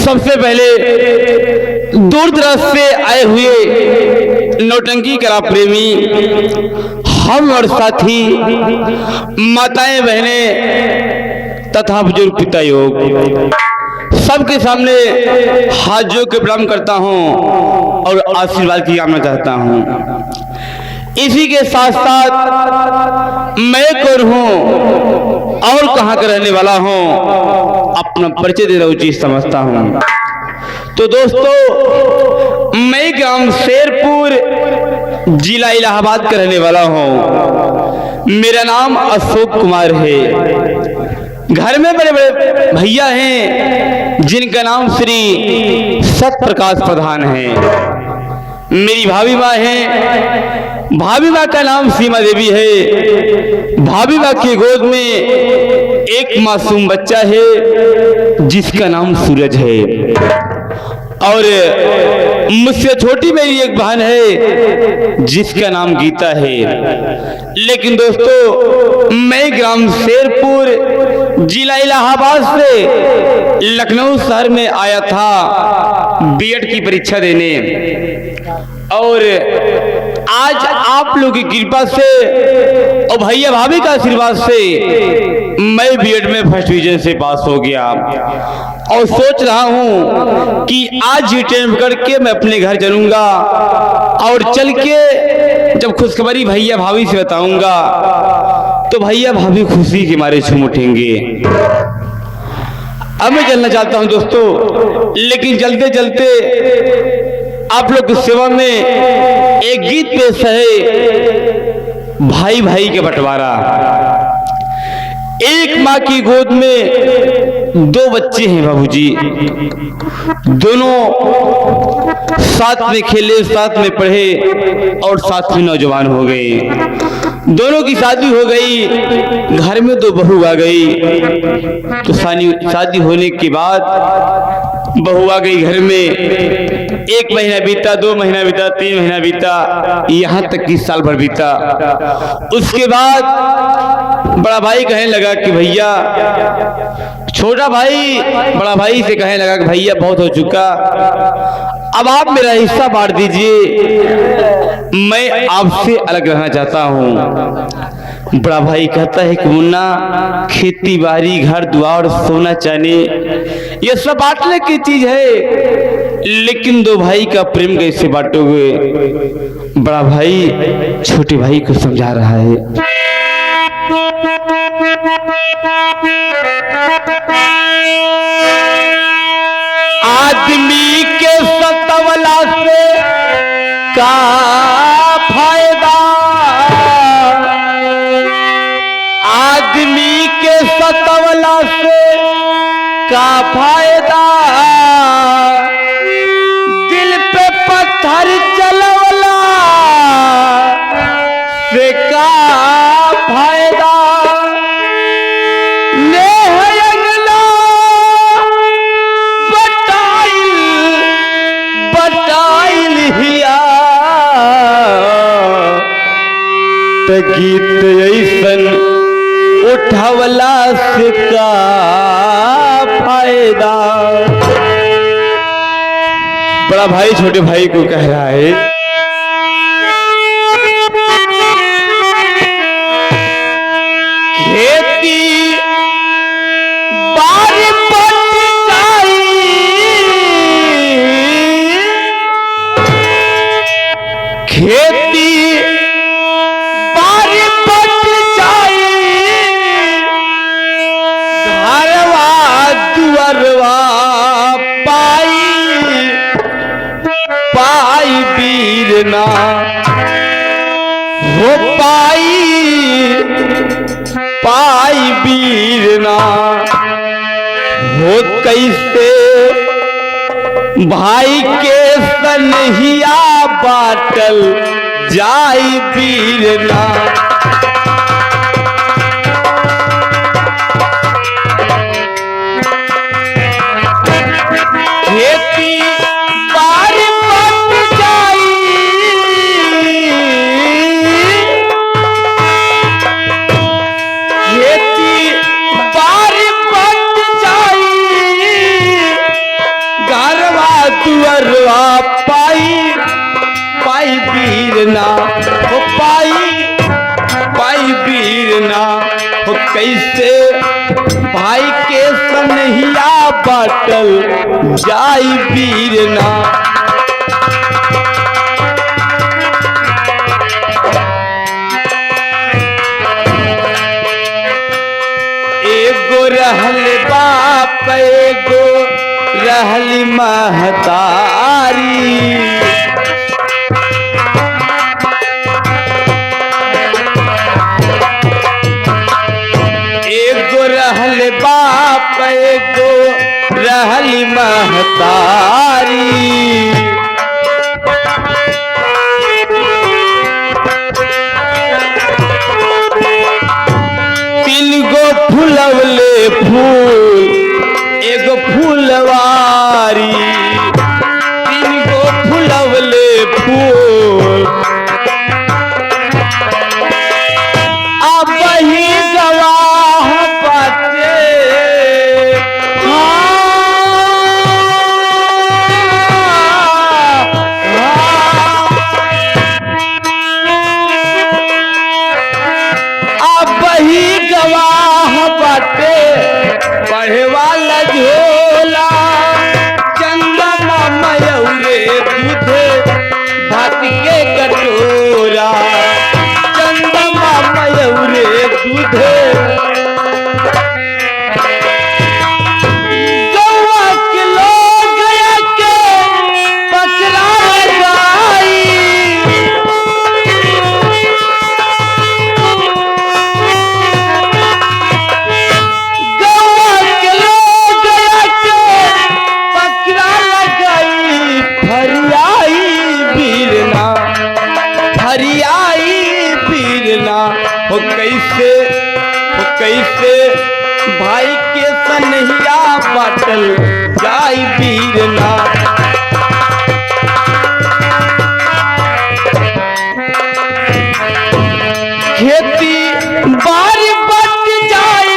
सबसे पहले दूर दराज से आए हुए नौटंकी कला प्रेमी हम और साथी माताएं बहनें तथा बुजुर्ग पिता योग सबके सामने हाथ जोड़ के प्रणाम करता हूं और आशीर्वाद की कामना चाहता हूं। इसी के साथ साथ मैं कौन हूं और कहां का रहने वाला हूं अपना परिचय देना उचित समझता हूं। तो दोस्तों, मैं ग्राम शेरपुर जिला इलाहाबाद का रहने वाला हूं। मेरा नाम अशोक कुमार है। घर में बड़े बड़े भैया हैं जिनका नाम श्री सत्य प्रकाश प्रधान है। मेरी भाभी माँ है, भाभी माँ का नाम सीमा देवी है। भाभी माँ की गोद में एक मासूम बच्चा है जिसका नाम सूरज है और मुझसे छोटी मेरी एक बहन है जिसका नाम गीता है। लेकिन दोस्तों, मैं ग्राम शेरपुर जिला इलाहाबाद से लखनऊ शहर में आया था बीएड की परीक्षा देने और आज आप लोगों की कृपा से और भैया भाभी का आशीर्वाद से मैं बीएड में फर्स्ट डिवीजन से पास हो गया और सोच रहा हूं कि आज ही ट्रेन पकड़ के मैं अपने घर चलूंगा और चल के जब खुशखबरी भैया भाभी से बताऊंगा तो भैया भाभी खुशी के मारे झूम उठेंगे। अब मैं चलना चाहता हूं दोस्तों, लेकिन चलते चलते आप लोग की सेवा में एक गीत पेश है, भाई भाई के बंटवारा। एक माँ की गोद में दो बच्चे हैं बाबूजी, दोनों साथ में खेले, साथ में पढ़े और साथ में नौजवान हो गए। दोनों की शादी हो गई, घर में दो बहू आ गई। तो शादी होने के बाद बहू आ गई घर में। 1 महीना बीता, 2 महीना बीता, 3 महीना बीता, यहाँ तक कि साल भर बीता। उसके बाद बड़ा भाई कहने लगा कि भैया, छोटा भाई बड़ा भाई से कहने लगा कि भैया बहुत हो चुका, अब आप मेरा हिस्सा बांट दीजिए, मैं आपसे अलग रहना चाहता हूँ। बड़ा भाई कहता है कि मुन्ना, खेती बाड़ी, घर द्वार, सोना चांदी ये सब बांटने की चीज है, लेकिन दो भाई का प्रेम कैसे बांटोगे? बड़ा भाई छोटे भाई को समझा रहा है। आदमी के सतवला से का फायदा, आदमी के सतवला से का फायदा, दिल पे पत्थर चलवला से का फायदा, गीत ऐसन उठावला से का फायदा। बड़ा भाई छोटे भाई को कह रहा है, खेती बारी पट जाई, खेती ना हो पाई बीरना हो, कैसे भाई के सनहिया बाटल जाई बीरना। दुअरवा पाई पाई वीरना हो पाई वीरना हो कैसे भाई के सनहिया बाटल जाई वीरना। एगो रहल बाप एगो रहली महतारी, एगो रहल बाप एगो रहली महतारी। तीन गो फुलवले फूल एगो फूलवारी, तीन गो फुलवले फूल अब ही गवाह बाटे। अब ही गवाह बाटे पढ़े वाला झोला, चंदमा मयूरे दूध भात के कटोरा, चंदमा मयूरे दूध गौआ के लोग के पकड़ा लगाई। गौआ के लोग के पकड़ा लगाई, फरियाई वीरना फरियाई वीरना हो कैसे भाई के सनहिया बाटल जाई वीरना। खेती बारी बट जाई,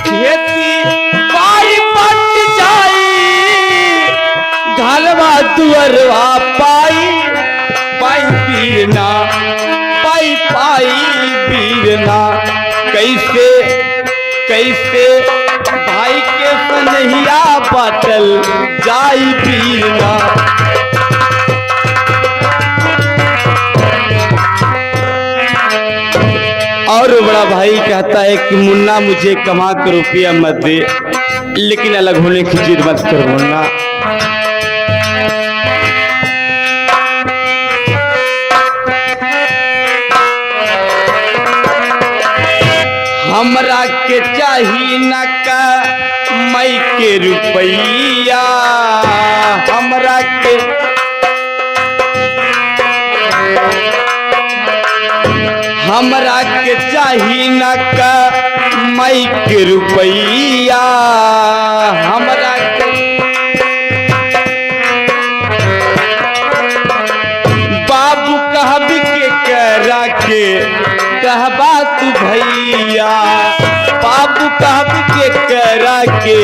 खेती बारी बट जाई, घरवा दुअरवा पाई पाई वीरना पाई वीरना। कैसे भाई के सनहिया बाटल जाई वीरना। और बड़ा भाई कहता है कि मुन्ना मुझे कमा कर रुपया मत दे, लेकिन अलग होने की जिद मत कर मुन्ना। हमरा के चाही न का मई के रुपैया, हमरा के चाही न का मई के रुपैया, हमरा के बाबू कहब के करा के कहबा तू भैया, बाबू कहब के करा के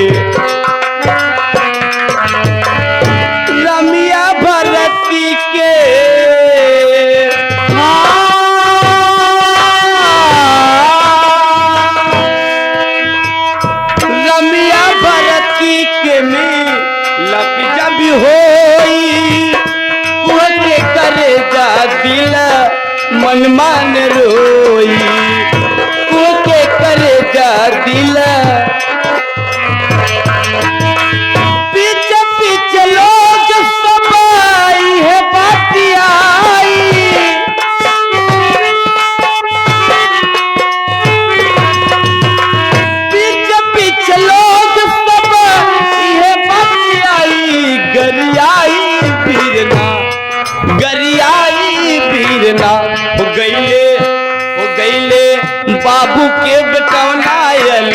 रमिया भरती के रमिया भरती के में लपिजा भी होई, के करे जा दिल मन मान रोई, के करे जा दिल पीछे पीछे लोग सब आई है बाती आई, पीछे पीछे लोग सब है बाती आई। गरियाई वीरना हो गईले बाबू के बेटौनायल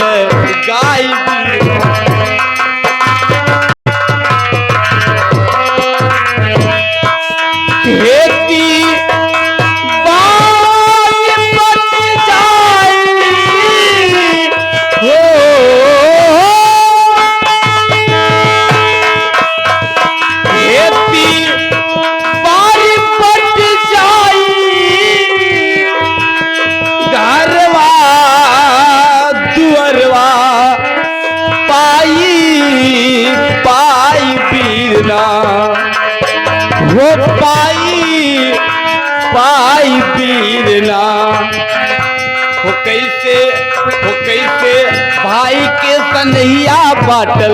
सनहिया बाटल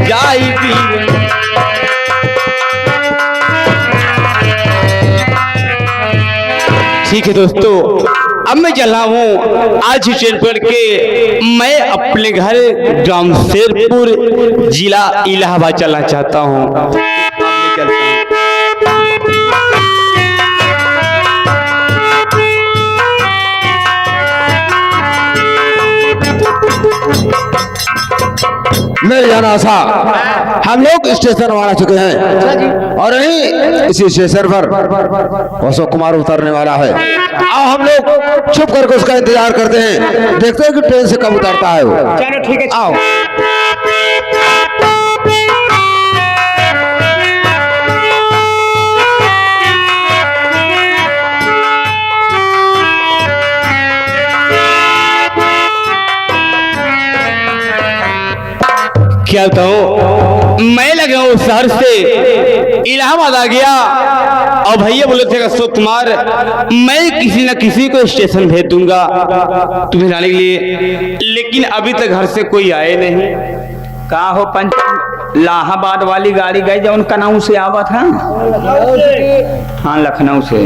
जाई भी। ठीक है दोस्तों, अब मैं चला हूँ आज स्टेशन पर के मैं अपने घर ग्राम शेरपुर जिला इलाहाबाद चलना चाहता हूँ। मेरे जाना आशा हम लोग स्टेशन वाला चुके हैं और यहीं इसी स्टेशन पर अशोक कुमार उतरने वाला है। आओ हम लोग छुप करके उसका इंतजार करते हैं, देखते हैं कि ट्रेन से कब उतरता है वो। चलो ठीक है, आओ। क्या बताऊं, मैं लगा हूँ शहर से इलाहाबाद आ गया और भैया बोले थे अशोक कुमार मैं किसी न किसी को स्टेशन भेज दूंगा तुम्हें लाने के लिए, लेकिन अभी तक घर से कोई आए नहीं। का हो पंच इलाहाबाद वाली गाड़ी गई जो उनका नाम से आवा था। हाँ लखनऊ से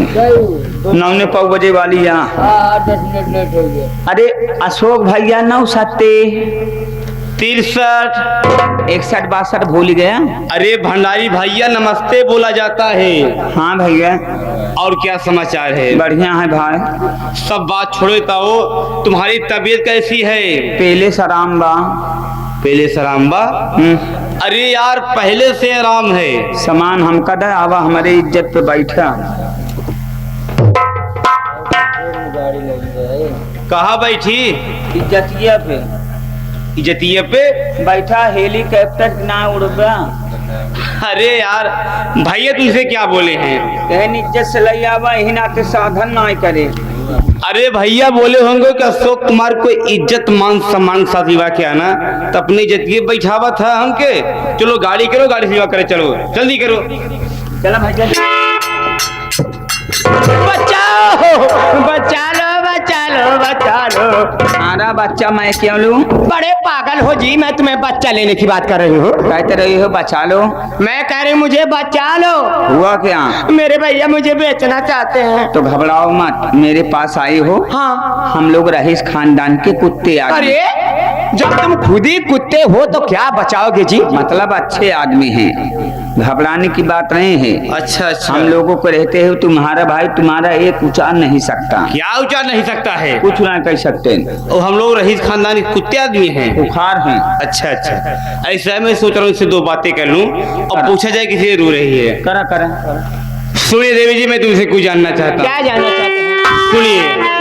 9 बजे वाली यहाँ। अरे अशोक भैया 9 63 61 62 भूल गया। अरे भंडारी भैया नमस्ते बोला जाता है। हाँ भैया, और क्या समाचार है? बढ़िया है भाई। सब बात छोड़ो ताओ, तुम्हारी तबीयत कैसी है? पहले सलाम बा। पहले सलाम बा? अरे यार पहले से आराम है। सामान हम कदा आवा हमारे इज्जत पे बैठा। कहाँ बैठी? इज्जतिया पे। इज्जतिया पे बैठा, हेलीकॉप्टर ना उड़बा। अरे यार भैया तुमसे क्या बोले हैं? कहन इज्जत से लई आवा, यही नाते साधन ना करे। अरे भैया बोले होंगे कि अशोक कुमार को इज्जत मान सम्मान के साथ विवाह किया ना, तो अपनी इज्जत की बैठावा था हमके। चलो गाड़ी करो, गाड़ी से विवाह करे, चलो जल्दी करो। चला भैया। बचाओ बचा लो बचा लो बचा लो। हमारा बच्चा मैं क्यों लूं? बड़े पागल हो जी, मैं तुम्हें बच्चा लेने की बात कर रही हूँ। कहते रही हो बचा लो। मैं कह रही मुझे बचा लो। हुआ क्या? मेरे भैया मुझे बेचना चाहते हैं। तो घबराओ मत, मेरे पास आई हो। हाँ। हम लोग रहीश खानदान के कुत्ते आ गए। अरे जब तुम खुद ही कुत्ते हो तो क्या बचाओगे जी? मतलब अच्छे आदमी हैं, घबराने की बात नहीं है। अच्छा अच्छा। हम लोगों को रहते हो, तुम्हारा भाई तुम्हारा एक उचार नहीं सकता। क्या उचार नहीं सकता है? कुछ ना कह सकते। और हम लोग रहीश खानदानी कुत्ते आदमी हैं। बुखार हैं। अच्छा अच्छा, ऐसा मैं सोच रहा हूँ इससे 2 बातें कर लूँ और पूछा जाए किसी से रो रही है। करा करा। सुनिए देवी जी, मैं तुमसे कुछ जानना चाहता हूँ। क्या जानना चाहते हैं? सुनिए।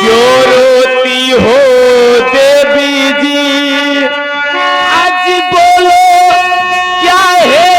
क्यों रोती हो देवी जी, आज बोलो क्या है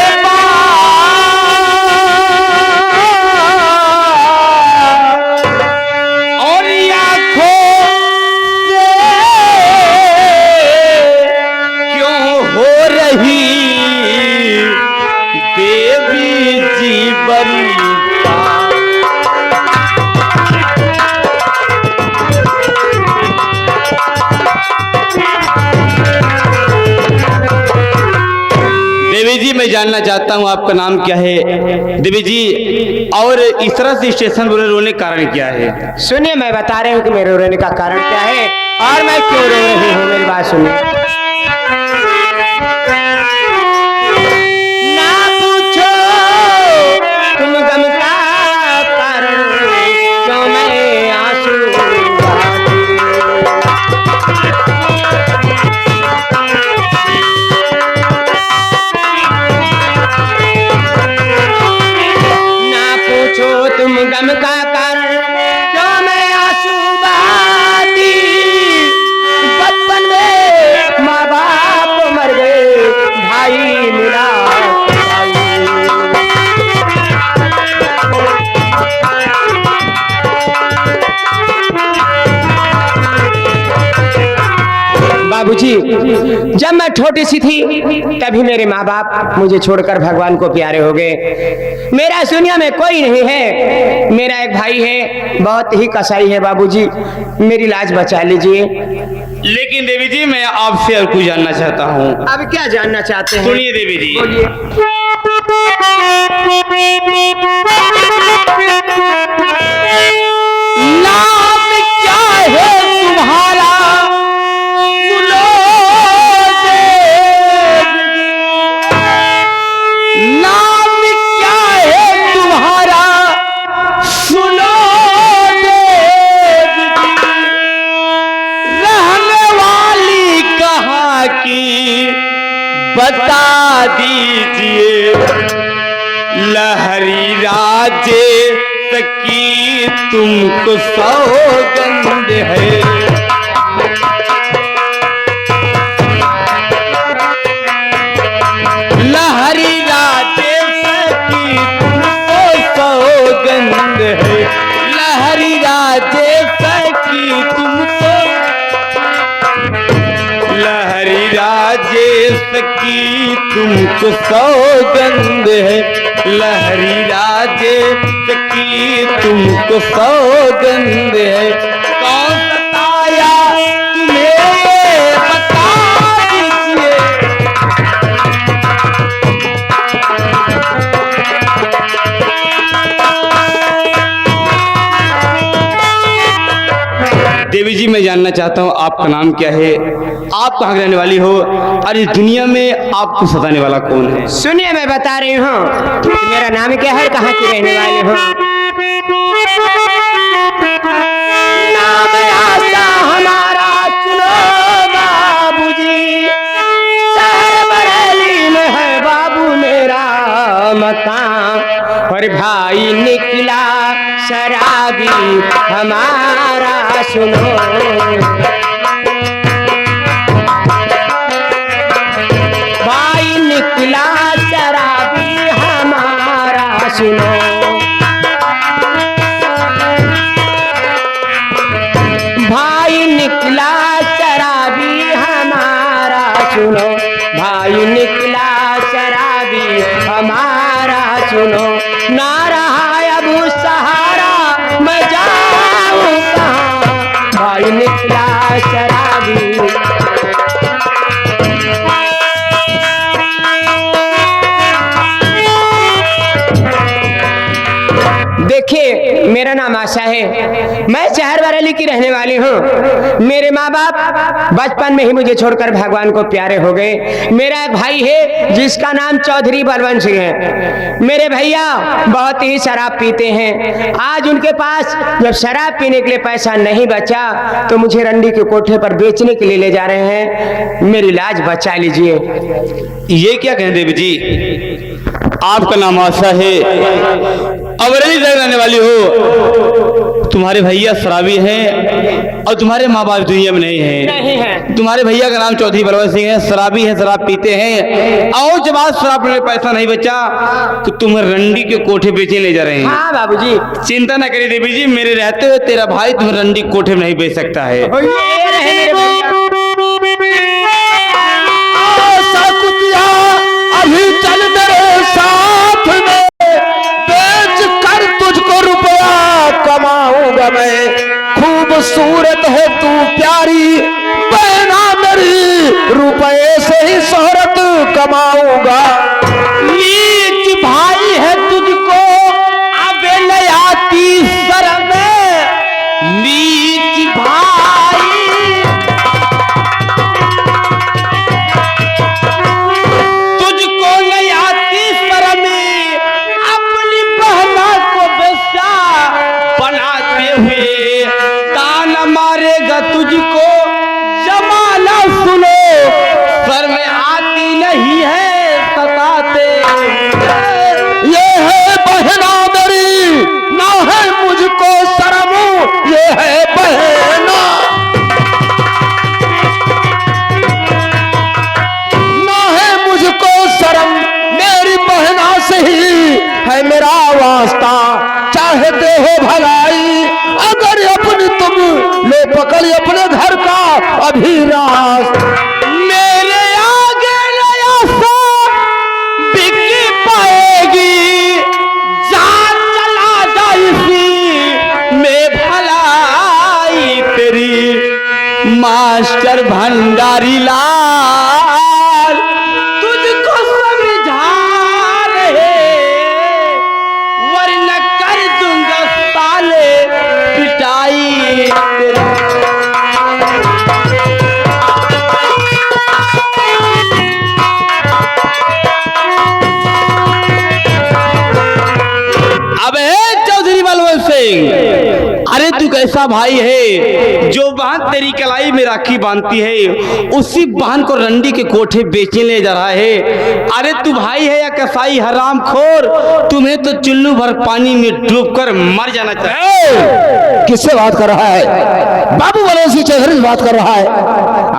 मैं जानना चाहता हूँ आपका नाम क्या है देवी जी, और इस तरह से स्टेशन पर रोने का कारण क्या है? सुनिए, मैं बता रही हूँ कि मेरे रोने का कारण क्या है और मैं क्यों रो रही हूँ। मेरी बात सुनिए। ना पूछो तुम गम का कारण, क्यों मैं आंसू बहाती। बाबूजी, जब मैं छोटी सी थी तभी मेरे माँ बाप मुझे छोड़कर भगवान को प्यारे हो गए। मेरा इस दुनिया में कोई नहीं है। मेरा एक भाई है, बहुत ही कसाई है बाबूजी, मेरी लाज बचा लीजिए। लेकिन देवी जी मैं आपसे और कुछ जानना चाहता हूँ। अब क्या जानना चाहते हैं? सुनिए देवी जी। बोलिए। नाम क्या है तुम्हारा सुनो नाम क्या है तुम्हारा सुनो रहने वाली कहाँ की बता दीजिए। लहरी राजे की तुमको सौगंध है। लहरी राजे की तुमको सौगंध है। लहरी राजे की तुमको लहरी राजेश की तुमको सौगंध है। लहरी राजेश की तुमको सौगंध है। कौन बताया तुम्हें बता दीजिए। देवी जी मैं जानना चाहता हूँ आपका नाम क्या है, आप कहाँ की रहने वाली हो और इस दुनिया में आपको सताने वाला कौन है? सुनिए मैं बता रही हूँ कि मेरा नाम क्या है, कहाँ की रहने वाली हूँ। नाम आशा हमारा सुनो बाबूजी, शहर बरेली में है बाबू मेरा मकान। और भाई निकला शराबी हमारा सुनो। भाई निकला शराबी हमारा सुनो। भाई निकला शराबी हमारा सुनो। भाई निकला शराबी हमारा सुनो। ना रहा अब सहारा मैं जाऊं कहाँ। भाई निकला शराबी। देखिए मेरा नाम आशा है, मैं शहर बरेली की रहने वाली हूँ। मेरे माँ बाप बचपन में ही मुझे छोड़कर भगवान को प्यारे हो गए। मेरा एक भाई है जिसका नाम चौधरी बलवंत सिंह है। मेरे भैया बहुत ही शराब पीते हैं। आज उनके पास जब शराब पीने के लिए पैसा नहीं बचा तो मुझे रंडी के कोठे पर बेचने के लिए ले जा रहे हैं। मेरी लाज बचा लीजिए। ये क्या कहें देवी जी, आपका नाम आशा है, अवरेली जगह रहने वाली हो, तुम्हारे भैया शराबी हैं और तुम्हारे माँ बाप दुनिया में नहीं है। तुम्हारे भैया का नाम चौधरी बलवंत सिंह है, शराबी है, शराब पीते हैं और जब आज शराब पीने पैसा नहीं बचा तो तुम रंडी के कोठे बेचने ले जा रहे हैं। हाँ बाबूजी। चिंता न करिए देवी जी, मेरे रहते हुए तेरा भाई तुम्हें रंडी कोठे में नहीं बेच सकता है। अभी चल मेरे साथ में, बेच कर तुझको रुपया कमाऊंगा मैं। खूबसूरत है तू प्यारी बहना मेरी, रुपये से ही शोहरत कमाऊंगा। नीच भाई है तुझको अबे लयाती शर्म, नीच भाई तुझको लयाती शर्म, अपनी बहना को बेस्या बनाते हुए तान मारेगा तुझको जमाना। सुनो शर्म आती नहीं है सताते। ये है बहना मेरी, ना है मुझको शर्म, ये है बहना, ना है मुझको शर्म, मेरी बहना से ही है मेरा वास्ता। चाहते हो भलाई अगर अपनी तुम ले पकड़ अपने घर का अभिलाष। मास्टर भंडारी लाल तुझको समझा रहे, वरना कर दूंगा साले पिटाई। अबे चौधरी बलवंत सिंह, अरे तू कैसा भाई है जो बांध तेरी कलाई में राखी बांधती है, उसी बांध को रंडी के कोठे बेचने ले जा रहा है। अरे तू भाई है या कसाई हराम खोर, तुम्हें तो चुल्लू भर पानी में डूबकर मर जाना चाहिए। किससे बात कर रहा है? बाबू बलवंत सिंह चौधरी से बात कर रहा है।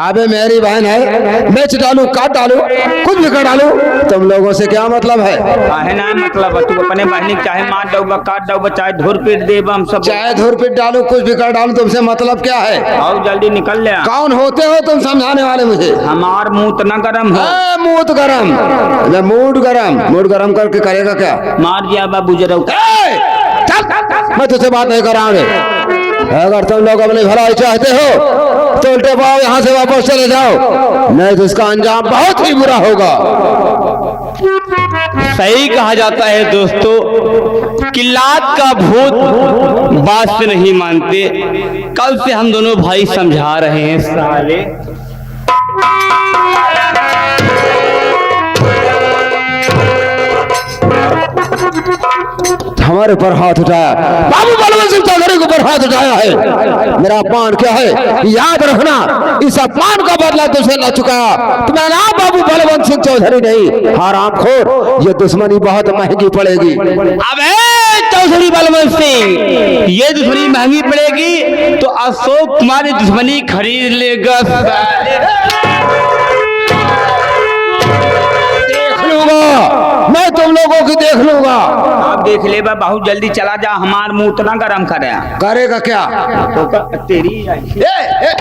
अबे मेरी बहन है, बेच डालू काट डालू कुछ भी कर डालू, तुम लोगों से क्या मतलब है? काहे ना मतलब तू अपने बहनी चाहे मार दोगा काट दोगा चाहे धुर पीट देब हम सब, चाहे धुर पीट डालू कुछ भी कर डालू, तुमसे मतलब क्या है? आओ जल्दी निकल ले। कौन होते हो तुम समझाने वाले मुझे? हमार मुंह तो न गरम है। मूड गरम, मूड गरम करके करेगा क्या? मार दिया बाबू जरा। चल, मैं तुझसे बात नहीं कर रहा हूँ। अगर तुम लोग अपनी भलाई चाहते हो तो उल्टे पाओ यहाँ से वापस चले जाओ, नहीं तो इसका अंजाम बहुत ही बुरा होगा। सही कहा जाता है दोस्तों कि लात का भूत बात से नहीं मानते। कल से हम दोनों भाई समझा रहे हैं साले। हमारे ऊपर हाथ उठाया, बाबू बलवंत सिंह चौधरी के ऊपर हाथ उठाया है। मेरा अपमान क्या है याद रखना, इस अपमान का बदला तुझसे न चुकाया तो मेरा नाम बाबू बलवंत सिंह चौधरी नहीं, हरामखोर। ये दुश्मनी बहुत महंगी पड़ेगी। अबे चौधरी बलवंत सिंह, ये दुश्मनी महंगी पड़ेगी तो अशोक कुमार दुश्मनी खरीद लेगा। देख लूंगा मैं, तुम लोगों की देख लूंगा। आप देख ले बा बहुत जल्दी चला जा, हमार मुंह तो न गरम करे। करेगा क्या? तो तेरी ए, ए,